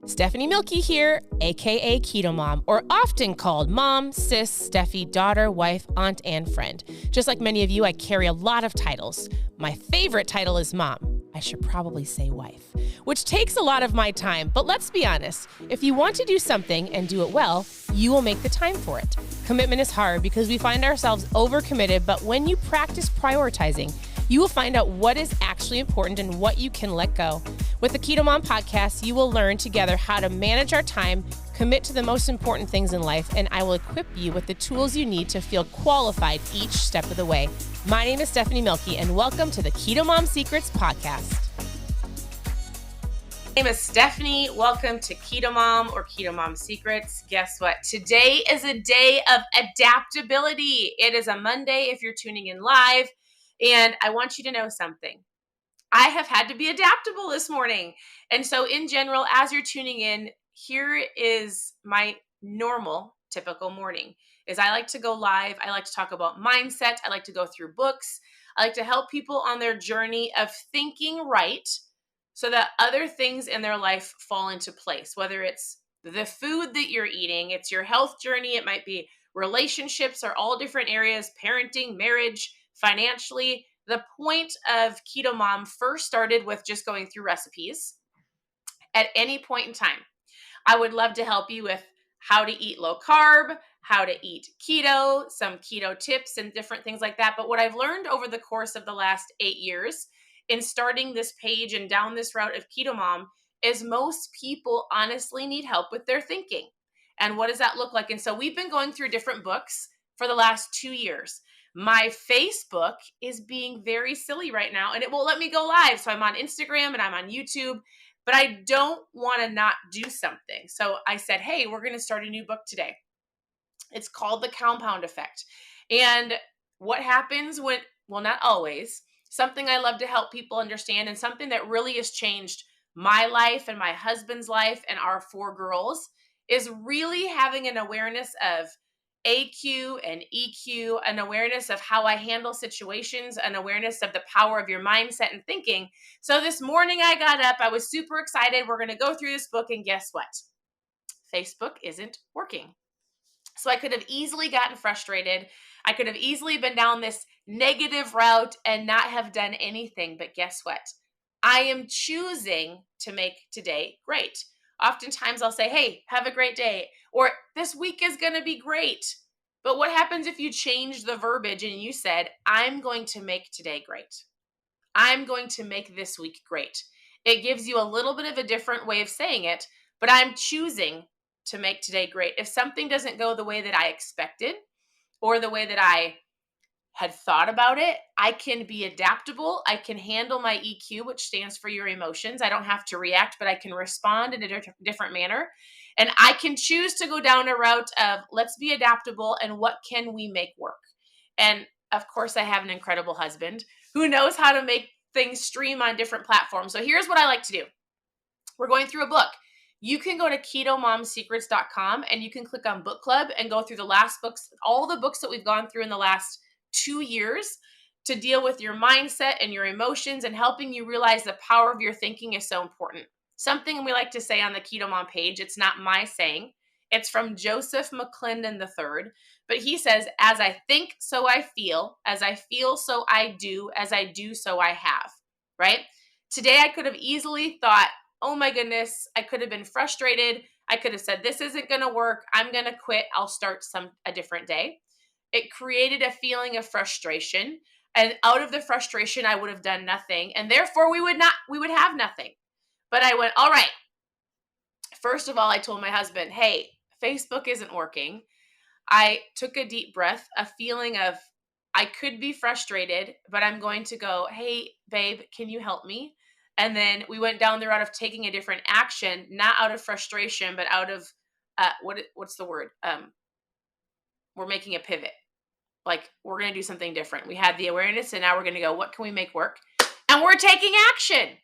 Stephanie Milky here, aka KetoMOM, or often called mom, sis, Steffi, daughter, wife, aunt, and friend. Just like many of you, I carry a lot of titles. My favorite title is mom. I should probably say wife, which takes a lot of my time. But let's be honest, if you want to do something and do it well, you will make the time for it. Commitment is hard because we find ourselves overcommitted, but when you practice prioritizing, you will find out what is actually important and what you can let go. With the KetoMOM podcast, you will learn together how to manage our time, commit to the most important things in life, and I will equip you with the tools you need to feel qualified each step of the way. My name is Stephanie Milky, and welcome to the KetoMOM Secrets podcast. My name is Stephanie. Welcome to KetoMOM or KetoMOM Secrets. Guess what? Today is a day of adaptability. It is a Monday if you're tuning in live, and I want you to know something. I have had to be adaptable this morning. And so in general, as you're tuning in, here is my normal, typical morning. Is I like to go live. I like to talk about mindset. I like to go through books. I like to help people on their journey of thinking right so that other things in their life fall into place, whether it's the food that you're eating, it's your health journey, it might be relationships or all different areas, parenting, marriage, financially. The point of KetoMOM first started with just going through recipes. At any point in time, I would love to help you with how to eat low carb, how to eat keto, some keto tips and different things like that. But what I've learned over the course of the last 8 years in starting this page and down this route of KetoMOM is most people honestly need help with their thinking. And what does that look like? And so we've been going through different books for the last 2 years. My Facebook is being very silly right now and it won't let me go live. So I'm on Instagram and I'm on YouTube, but I don't want to not do something. So I said, hey, we're going to start a new book today. It's called The Compound Effect. And what happens when, well, not always, something I love to help people understand and something that really has changed my life and my husband's life and our 4 girls is really having an awareness of AQ and EQ, an awareness of how I handle situations, an awareness of the power of your mindset and thinking. So this morning I got up, I was super excited. We're going to go through this book and guess what? Facebook isn't working. So I could have easily gotten frustrated. I could have easily been down this negative route and not have done anything. But guess what? I am choosing to make today great. Oftentimes I'll say, hey, have a great day, or this week is going to be great. But what happens if you change the verbiage and you said, I'm going to make today great? I'm going to make this week great. It gives you a little bit of a different way of saying it, but I'm choosing to make today great. If something doesn't go the way that I expected or the way that I had thought about it, I can be adaptable. I can handle my EQ, which stands for your emotions. I don't have to react, but I can respond in a different manner. And I can choose to go down a route of let's be adaptable and what can we make work? And of course, I have an incredible husband who knows how to make things stream on different platforms. So here's what I like to do. We're going through a book. You can go to ketomomsecrets.com and you can click on book club and go through the last books, all the books that we've gone through in the last 2 years to deal with your mindset and your emotions and helping you realize the power of your thinking is so important. Something we like to say on the KetoMOM page, it's not my saying, it's from Joseph McClendon III, but he says, as I think, so I feel, as I feel, so I do, as I do, so I have, right? Today I could have easily thought, oh my goodness, I could have been frustrated. I could have said, this isn't going to work. I'm going to quit. I'll start a different day. It created a feeling of frustration. And out of the frustration, I would have done nothing. And therefore we would have nothing. But I went, all right. First of all, I told my husband, hey, Facebook isn't working. I took a deep breath, a feeling of I could be frustrated, but I'm going to go, hey, babe, can you help me? And then we went down the route of taking a different action, not out of frustration, but out of, what's the word? We're making a pivot. Like we're going to do something different. We had the awareness and now we're going to go, what can we make work? And we're taking action.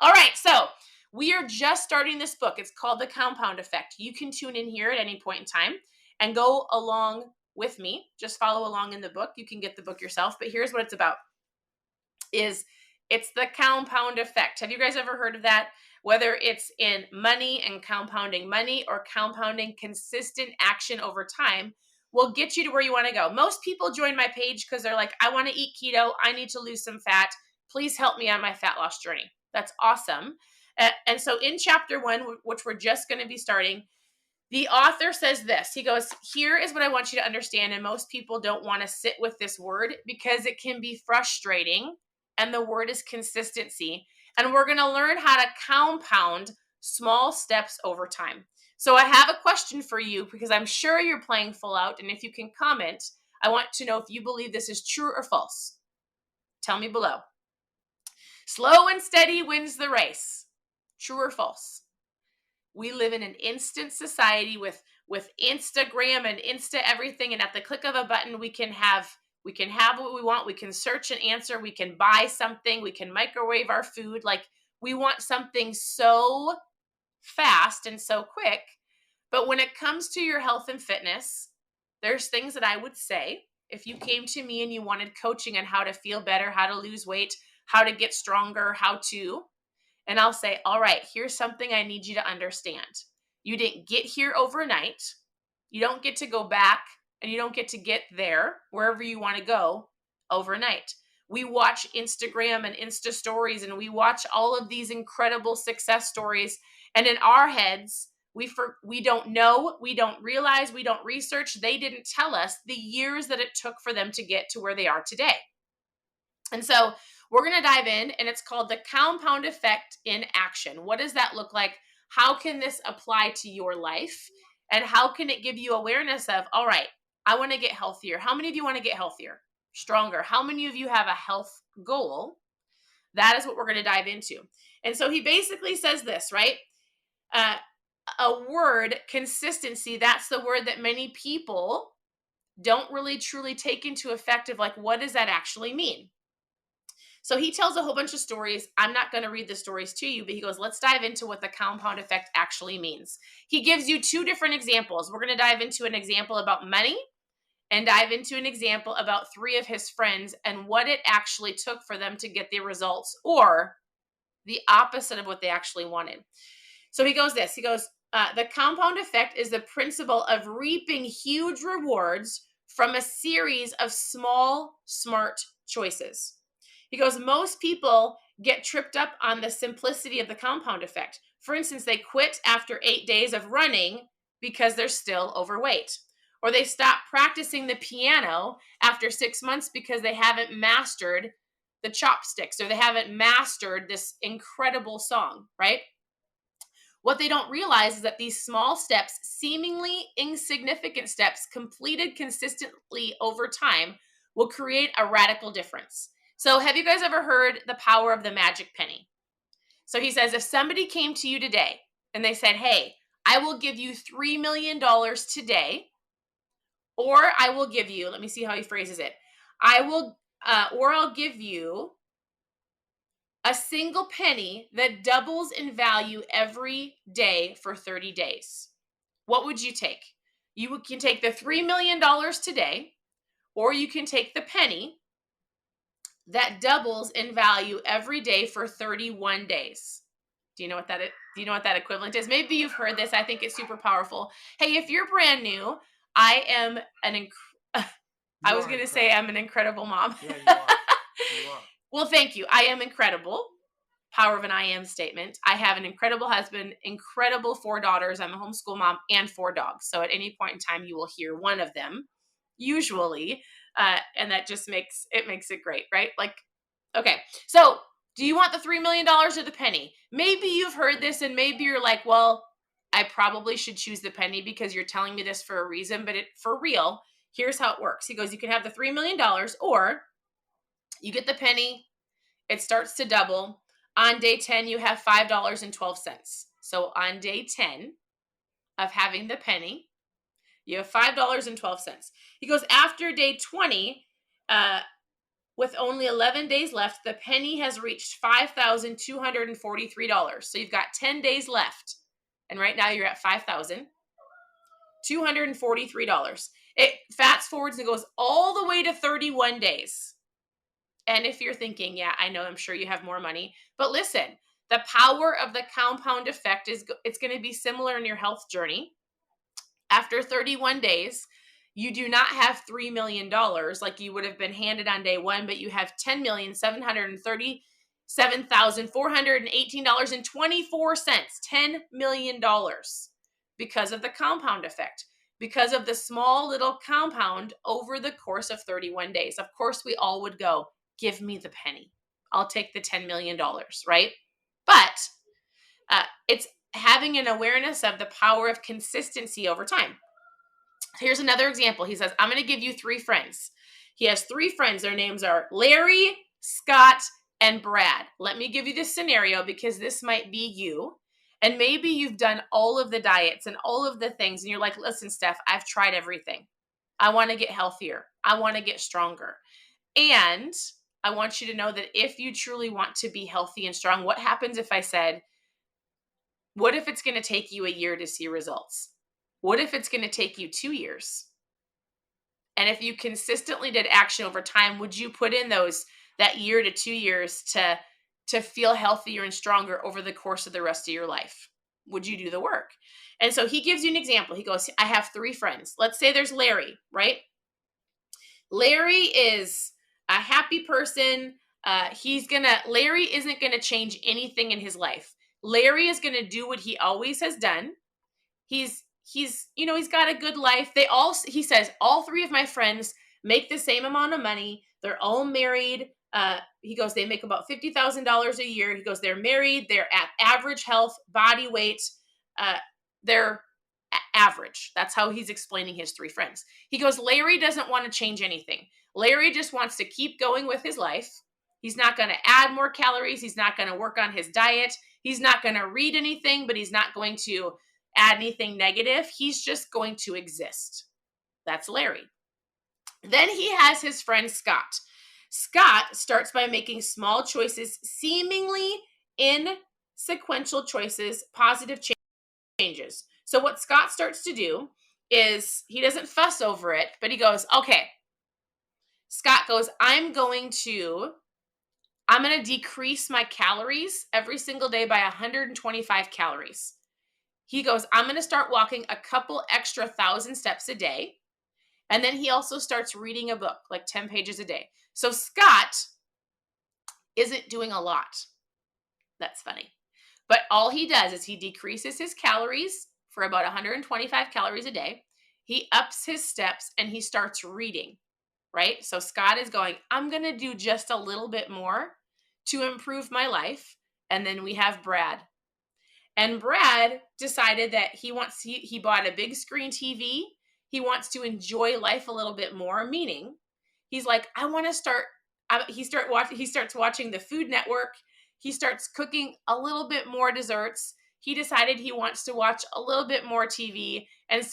All right. So we are just starting this book. It's called The Compound Effect. You can tune in here at any point in time and go along with me. Just follow along in the book. You can get the book yourself, but here's what it's about. It's the compound effect. Have you guys ever heard of that? whether it's in money and compounding money or compounding consistent action over time, will get you to where you want to go. Most people join my page because they're like, I want to eat keto. I need to lose some fat. Please help me on my fat loss journey. That's awesome. And so in chapter 1, which we're just going to be starting, the author says this. He goes, here is what I want you to understand. And most people don't want to sit with this word because it can be frustrating. And the word is consistency. And we're going to learn how to compound small steps over time. So I have a question for you because I'm sure you're playing full out. And if you can comment, I want to know if you believe this is true or false. Tell me below. Slow and steady wins the race. True or false? We live in an instant society with Instagram and Insta everything, and at the click of a button, we can have what we want. We can search and answer. We can buy something. We can microwave our food. Like, we want something so fast and so quick. But when it comes to your health and fitness, there's things that I would say if you came to me and you wanted coaching on how to feel better, how to lose weight, how to get stronger, and I'll say, all right, here's something I need you to understand. You didn't get here overnight. You don't get to go back, and you don't get to get there, wherever you want to go, overnight. We watch Instagram and Insta stories, and we watch all of these incredible success stories. And in our heads, we don't know, we don't realize, we don't research. They didn't tell us the years that it took for them to get to where they are today. And so we're going to dive in, and it's called the compound effect in action. What does that look like? How can this apply to your life? And how can it give you awareness of, all right, I want to get healthier. How many of you want to get healthier, stronger? How many of you have a health goal? That is what we're going to dive into. And so he basically says this, right? A word, consistency, that's the word that many people don't really truly take into effect of, like, what does that actually mean? So he tells a whole bunch of stories. I'm not going to read the stories to you, but he goes, let's dive into what the compound effect actually means. He gives you 2 different examples. We're going to dive into an example about money and dive into an example about 3 of his friends and what it actually took for them to get the results, or the opposite of what they actually wanted. So he goes, the compound effect is the principle of reaping huge rewards from a series of small, smart choices. He goes, most people get tripped up on the simplicity of the compound effect. For instance, they quit after 8 days of running because they're still overweight. Or they stop practicing the piano after 6 months because they haven't mastered the chopsticks, or they haven't mastered this incredible song, right? What they don't realize is that these small steps, seemingly insignificant steps, completed consistently over time, will create a radical difference. So have you guys ever heard the power of the magic penny? So he says, if somebody came to you today and they said, hey, I will give you $3 million today, or I will give you, let me see how he phrases it. I'll give you a single penny that doubles in value every day for 30 days. What would you take? You can take the $3 million today, or you can take the penny that doubles in value every day for 31 days. Do you know what that is? Do you know what that equivalent is? Maybe you've heard this. I think it's super powerful. Hey, if you're brand new, I am I was going to say I'm an incredible mom. Yeah, you are. You are. Well, thank you. I am incredible. Power of an I am statement. I have an incredible husband, incredible 4 daughters. I'm a homeschool mom and 4 dogs. So at any point in time, you will hear one of them, usually. And that just makes it great, right? Like, okay. So do you want the $3 million or the penny? Maybe you've heard this and maybe you're like, well, I probably should choose the penny because you're telling me this for a reason, but for real, here's how it works. He goes, you can have the $3 million, or you get the penny. It starts to double. On day 10, you have $5.12. So on day 10 of having the penny, you have $5.12. He goes, after day 20, with only 11 days left, the penny has reached $5,243. So you've got 10 days left. And right now you're at $5,243. It fast forwards and goes all the way to 31 days. And if you're thinking, yeah, I know, I'm sure you have more money. But listen, The power of the compound effect is it's going to be similar in your health journey. After 31 days, you do not have $3 million like you would have been handed on day one, but you have $10,737,418.24. $10 million because of the compound effect, because of the small little compound over the course of 31 days. Of course, we all would go, give me the penny. I'll take the $10 million, right? But it's having an awareness of the power of consistency over time. Here's another example. He says, I'm going to give you 3 friends. He has 3 friends. Their names are Larry, Scott, and Brad. Let me give you this scenario because this might be you. And maybe you've done all of the diets and all of the things. And you're like, listen, Steph, I've tried everything. I want to get healthier. I want to get stronger. And I want you to know that if you truly want to be healthy and strong, what happens if I said, what if it's going to take you a year to see results? What if it's going to take you 2 years? And if you consistently did action over time, would you put in that year to 2 years to feel healthier and stronger over the course of the rest of your life? Would you do the work? And so he gives you an example. He goes, I have 3 friends. Let's say there's Larry, right? Larry is a happy person. Larry isn't going to change anything in his life. Larry is going to do what he always has done. He's got a good life. He says, all 3 of my friends make the same amount of money. They're all married. He goes, they make about $50,000 a year. He goes, they're married. They're at average health, body weight. They're average. That's how he's explaining his 3 friends. He goes, Larry doesn't want to change anything. Larry just wants to keep going with his life. He's not going to add more calories. He's not going to work on his diet. He's not going to read anything, but he's not going to add anything negative. He's just going to exist. That's Larry. Then he has his friend Scott. Scott starts by making small choices, seemingly insequential choices, positive changes. So what Scott starts to do is he doesn't fuss over it, but he goes, okay. Scott goes, I'm going to decrease my calories every single day by 125 calories. He goes, I'm going to start walking a couple extra 1,000 steps a day. And then he also starts reading a book, like 10 pages a day. So Scott isn't doing a lot. That's funny. But all he does is he decreases his calories for about 125 calories a day. He ups his steps and he starts reading, right? So Scott is going, I'm going to do just a little bit more to improve my life. And then we have Brad. And Brad decided that he bought a big screen TV. He wants to enjoy life a little bit more, meaning he's like, I want to start. He starts watching the Food Network. He starts cooking a little bit more desserts. He decided he wants to watch a little bit more TV. And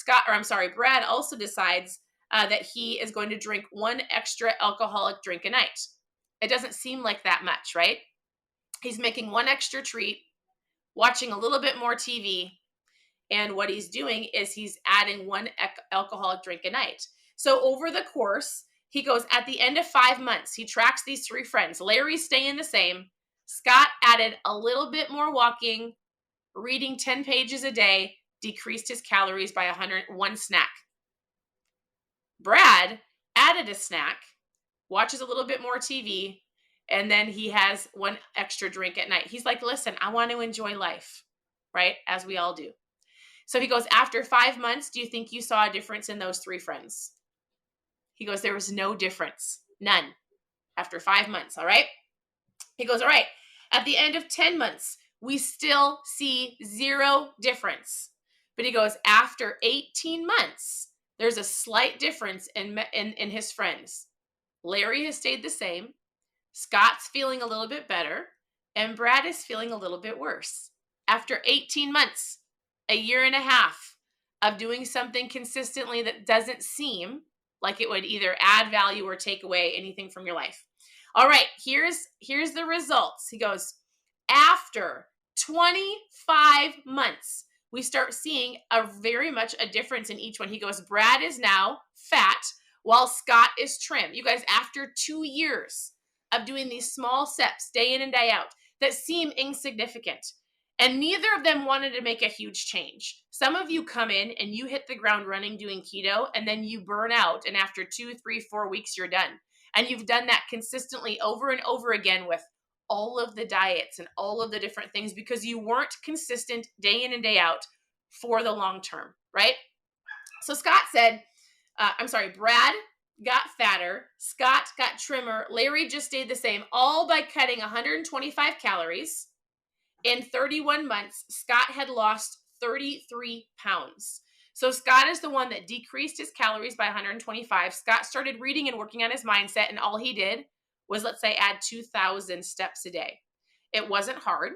Brad also decides that he is going to drink 1 extra alcoholic drink a night. It doesn't seem like that much, right? He's making 1 extra treat, watching a little bit more TV, and what he's doing is he's adding 1 alcoholic drink a night. So over the course, he goes, at the end of 5 months, he tracks these 3 friends. Larry's staying the same. Scott added a little bit more walking, reading 10 pages a day, decreased his calories by 101 snack. Brad added a snack, watches a little bit more TV, and then he has 1 extra drink at night. He's like, listen, I want to enjoy life, right? As we all do. So he goes, after 5 months, do you think you saw a difference in those 3 friends? He goes, there was no difference. None. After 5 months, all right? He goes, all right. At the end of 10 months, we still see 0 difference. But he goes, after 18 months, there's a slight difference in his friends. Larry has stayed the same. Scott's feeling a little bit better. And Brad is feeling a little bit worse. After 18 months, a year and a half of doing something consistently that doesn't seem like it would either add value or take away anything from your life. All right, here's the results. He goes, after 25 months, we start seeing very much a difference in each one. He goes, Brad is now fat while Scott is trim. You guys, after 2 years of doing these small steps day in and day out, that seem insignificant. And neither of them wanted to make a huge change. Some of you come in and you hit the ground running doing keto, and then you burn out. And after 2, 3, 4 weeks, you're done. And you've done that consistently over and over again with all of the diets and all of the different things because you weren't consistent day in and day out for the long term, right? So Scott said, Brad got fatter, Scott got trimmer, Larry just stayed the same, all by cutting 125 calories. In 31 months, Scott had lost 33 pounds. So Scott is the one that decreased his calories by 125. Scott started reading and working on his mindset, and all he did was, let's say, add 2,000 steps a day. It wasn't hard.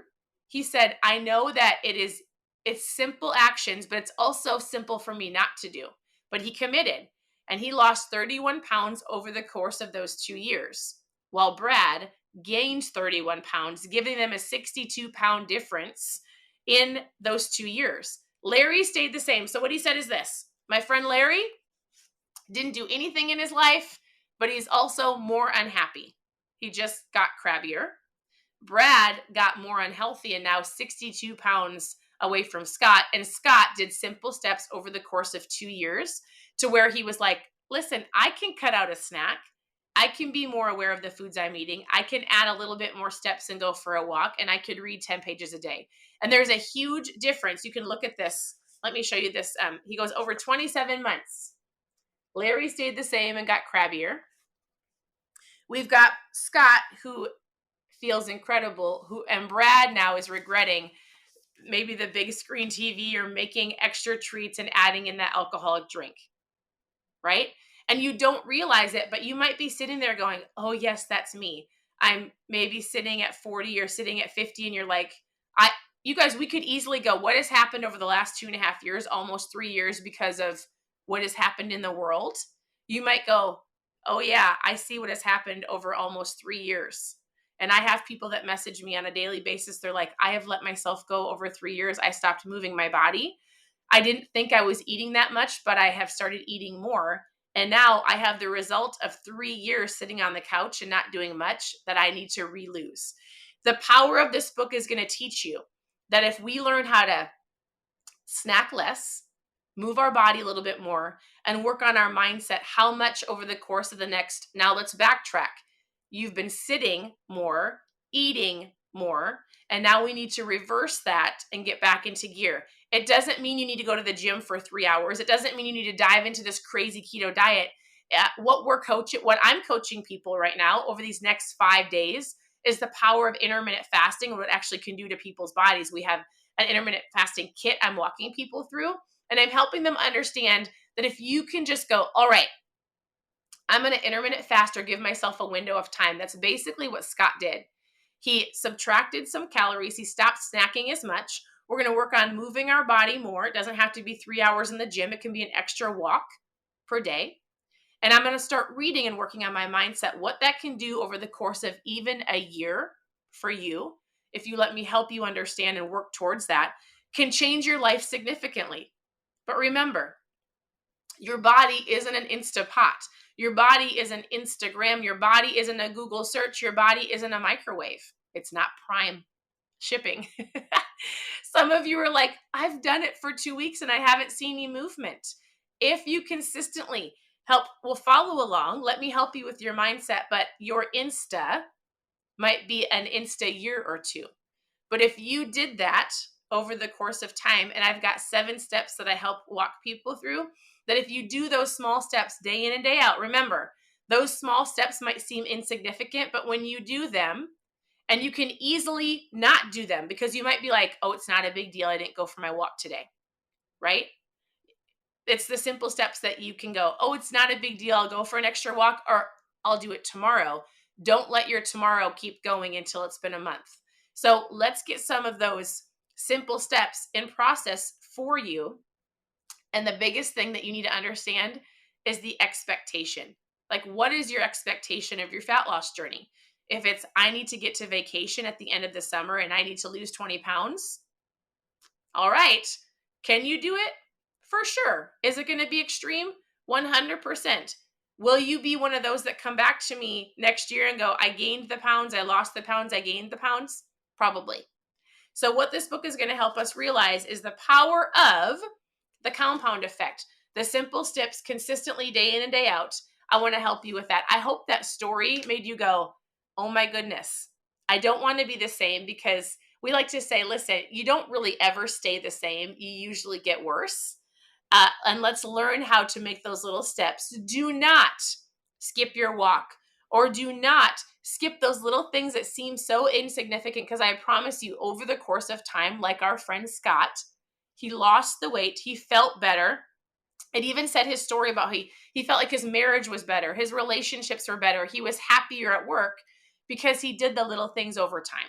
He said, I know that it's simple actions, but it's also simple for me not to do. But he committed, and he lost 31 pounds over the course of those 2 years, while Brad gained 31 pounds, giving them a 62-pound difference in those 2 years. Larry stayed the same. So what he said is this: my friend Larry didn't do anything in his life, but he's also more unhappy. He just got crabbier. Brad got more unhealthy and now 62 pounds away from Scott. And Scott did simple steps over the course of 2 years to where he was like, listen, I can cut out a snack. I can be more aware of the foods I'm eating. I can add a little bit more steps and go for a walk, and I could read 10 pages a day. And there's a huge difference. You can look at this. Let me show you this. He goes over 27 months. Larry stayed the same and got crabbier. We've got Scott, who feels incredible, and Brad now is regretting maybe the big screen TV or making extra treats and adding in that alcoholic drink, right? And you don't realize it, but you might be sitting there going, oh yes, that's me. I'm maybe sitting at 40 or sitting at 50, and you're like, you guys, we could easily go, what has happened over the last 2.5 years, almost 3 years, because of what has happened in the world? You might go, oh yeah, I see what has happened over almost 3 years. And I have people that message me on a daily basis. They're like, I have let myself go over 3 years. I stopped moving my body. I didn't think I was eating that much, but I have started eating more. And now I have the result of 3 years sitting on the couch and not doing much that I need to re-lose. The power of this book is going to teach you that if we learn how to snack less, move our body a little bit more, and work on our mindset, how much over the course of the next, now let's backtrack. You've been sitting more, eating more, and now we need to reverse that and get back into gear. It doesn't mean you need to go to the gym for 3 hours. It doesn't mean you need to dive into this crazy keto diet. What I'm coaching people right now over these next 5 days is the power of intermittent fasting, what it actually can do to people's bodies. We have an intermittent fasting kit I'm walking people through, and I'm helping them understand that if you can just go, all right, I'm going to intermittent fast or give myself a window of time. That's basically what Scott did. He subtracted some calories. He stopped snacking as much. We're going to work on moving our body more. It doesn't have to be 3 hours in the gym. It can be an extra walk per day. And I'm going to start reading and working on my mindset, what that can do over the course of even a year for you, if you let me help you understand and work towards that, can change your life significantly. But remember, your body isn't an Instapot. Your body isn't Instagram. Your body isn't a Google search. Your body isn't a microwave. It's not Prime shipping. Some of you are like, I've done it for 2 weeks and I haven't seen any movement. If you consistently follow along. Let me help you with your mindset, but your Insta might be an Insta year or two. But if you did that over the course of time, and I've got 7 steps that I help walk people through, that if you do those small steps day in and day out, remember, those small steps might seem insignificant, but when you do them, and you can easily not do them because you might be like, oh, it's not a big deal. I didn't go for my walk today, right? It's the simple steps that you can go, oh, it's not a big deal. I'll go for an extra walk, or I'll do it tomorrow. Don't let your tomorrow keep going until it's been a month. So let's get some of those simple steps in process for you. And the biggest thing that you need to understand is the expectation. Like, what is your expectation of your fat loss journey? If it's, I need to get to vacation at the end of the summer and I need to lose 20 pounds. All right. Can you do it? For sure. Is it going to be extreme? 100%. Will you be one of those that come back to me next year and go, I gained the pounds, I lost the pounds, I gained the pounds? Probably. So what this book is going to help us realize is the power of the compound effect, the simple steps consistently day in and day out. I want to help you with that. I hope that story made you go, oh my goodness, I don't want to be the same, because we like to say, listen, you don't really ever stay the same. You usually get worse. And let's learn how to make those little steps. Do not skip your walk, or do not skip those little things that seem so insignificant, because I promise you, over the course of time, like our friend Scott, he lost the weight, he felt better. It even said his story about he felt like his marriage was better, his relationships were better, he was happier at work because he did the little things over time.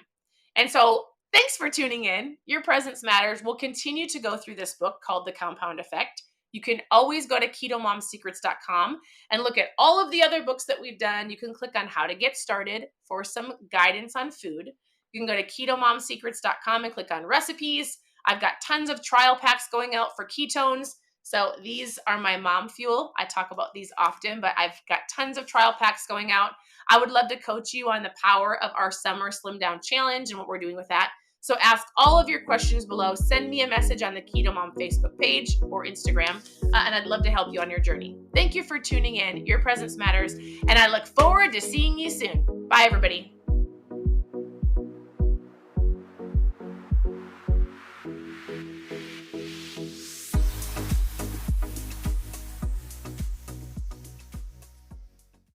And so thanks for tuning in. Your presence matters. We'll continue to go through this book called The Compound Effect. You can always go to KetoMomSecrets.com and look at all of the other books that we've done. You can click on how to get started for some guidance on food. You can go to KetoMomSecrets.com and click on recipes. I've got tons of trial packs going out for ketones. So these are my mom fuel. I talk about these often, but I've got tons of trial packs going out. I would love to coach you on the power of our summer slim down challenge and what we're doing with that. So ask all of your questions below. Send me a message on the Keto Mom Facebook page or Instagram, and I'd love to help you on your journey. Thank you for tuning in. Your presence matters, and I look forward to seeing you soon. Bye, everybody.